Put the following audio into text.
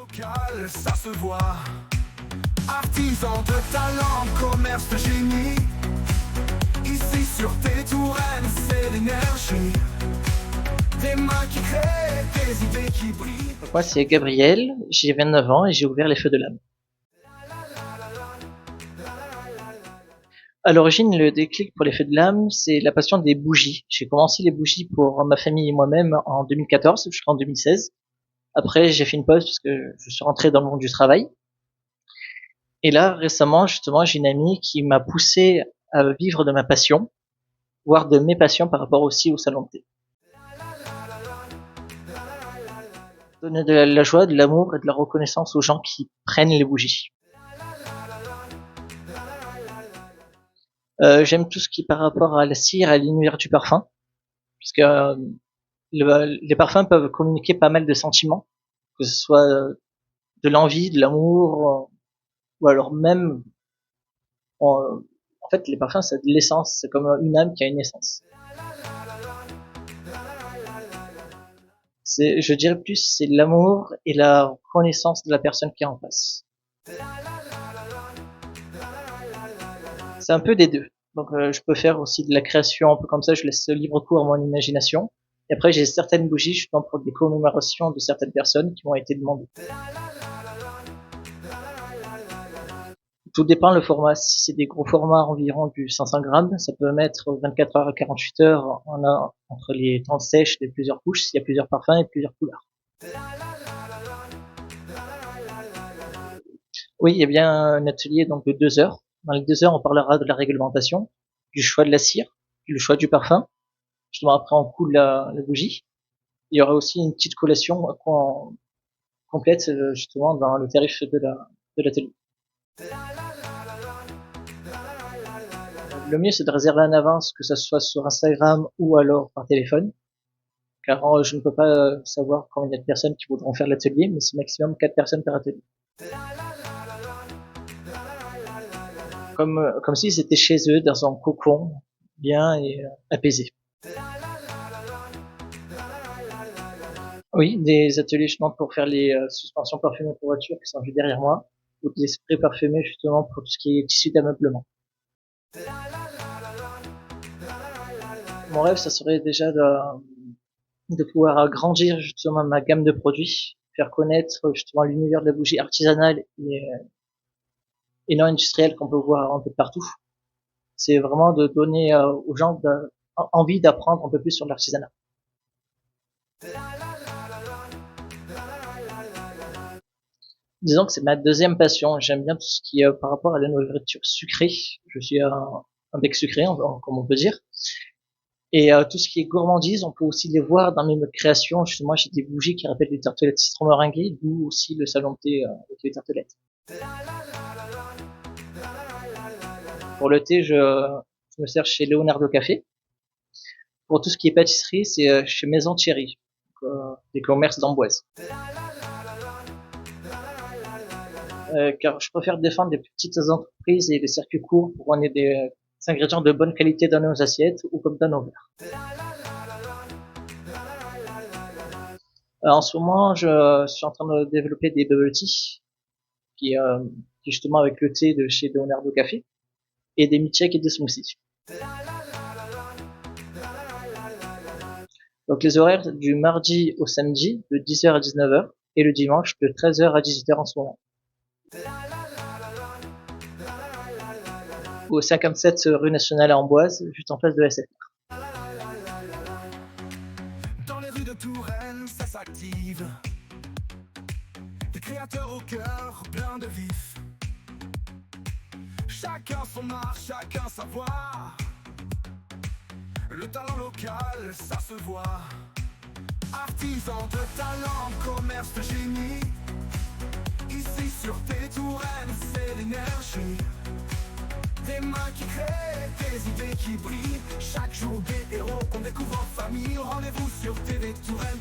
Local, ça se voit. Artisan de talent, commerce de génie. Ici sur tes touraines, c'est l'énergie. Des mains qui créent, des idées qui brillent. Moi, c'est Gabriel, j'ai 29 ans et j'ai ouvert les Feux de l'âme. À l'origine, le déclic pour les Feux de l'âme, c'est la passion des bougies. J'ai commencé les bougies pour ma famille et moi-même en 2014 jusqu'en 2016. Après, j'ai fait une pause parce que je suis rentré dans le monde du travail. Et là, récemment, justement, j'ai une amie qui m'a poussé à vivre de ma passion, voire de mes passions par rapport aussi au salon de thé. Donner de la joie, de l'amour et de la reconnaissance aux gens qui prennent les bougies. J'aime tout ce qui est par rapport à la cire, à l'univers du parfum, parce que les parfums peuvent communiquer pas mal de sentiments, que ce soit de l'envie, de l'amour, ou alors même, en fait, les parfums, c'est de l'essence, c'est comme une âme qui a une essence. Je dirais plus, c'est l'amour et la reconnaissance de la personne qui est en face. C'est un peu des deux. Donc je peux faire aussi de la création un peu comme ça, je laisse libre cours à mon imagination. Et après j'ai certaines bougies justement pour des commémorations de certaines personnes qui m'ont été demandées. Tout dépend le format. Si c'est des gros formats environ du 500 grammes, ça peut mettre 24 heures à 48 heures entre les temps sèches de plusieurs couches s'il y a plusieurs parfums et plusieurs couleurs. Oui, il y a bien un atelier donc de 2 heures. Dans les 2 heures, on parlera de la réglementation, du choix de la cire, du choix du parfum. Justement, après, on coule la bougie. Il y aura aussi une petite collation qu'on complète justement dans le tarif de l'atelier. Le mieux, c'est de réserver en avance, que ce soit sur Instagram ou alors par téléphone, car je ne peux pas savoir combien il y a de personnes qui voudront faire l'atelier, mais c'est maximum 4 personnes par atelier. Comme si c'était chez eux, dans un cocon, bien et apaisé. Oui, des ateliers justement pour faire les suspensions parfumées pour voiture qui sont juste derrière moi, ou des sprays parfumés justement pour tout ce qui est tissu d'ameublement. Mon rêve, ça serait déjà de pouvoir agrandir justement ma gamme de produits, faire connaître justement l'univers de la bougie artisanale et non industrielle qu'on peut voir un peu partout. C'est vraiment de donner aux gens envie d'apprendre un peu plus sur l'artisanat. Disons que c'est ma deuxième passion. J'aime bien tout ce qui est par rapport à la nourriture sucrée. Je suis un bec sucré, comme on peut dire. Et tout ce qui est gourmandise, on peut aussi les voir dans mes créations. Justement, j'ai des bougies qui rappellent des tartelettes citron meringuées, d'où aussi le salon de thé avec les tartelettes. Pour le thé, je me sers chez Leonardo Café. Pour tout ce qui est pâtisserie, c'est chez Maison Thierry, des commerces d'Amboise. Car je préfère défendre les petites entreprises et les circuits courts pour qu'on ait des ingrédients de bonne qualité dans nos assiettes ou comme dans nos verres. En ce moment, je suis en train de développer des bubble tea, qui justement avec le thé de chez Leonardo Café, et des milkshakes et des smoothies. Donc les horaires du mardi au samedi de 10h à 19h et le dimanche de 13h à 18h en ce moment. Au 57 rue Nationale à Amboise, juste en face de la SFR. Dans les rues de Touraine, ça s'active. Des créateurs au cœur plein de vif. Chacun son art, chacun sa voix. Le talent local, ça se voit. Artisan de talent, commerce de génie. Ici sur tes touraines, c'est l'énergie. Des mains qui créent, des idées qui brillent. Chaque jour des héros qu'on découvre en famille. Rendez-vous sur TV Touraine.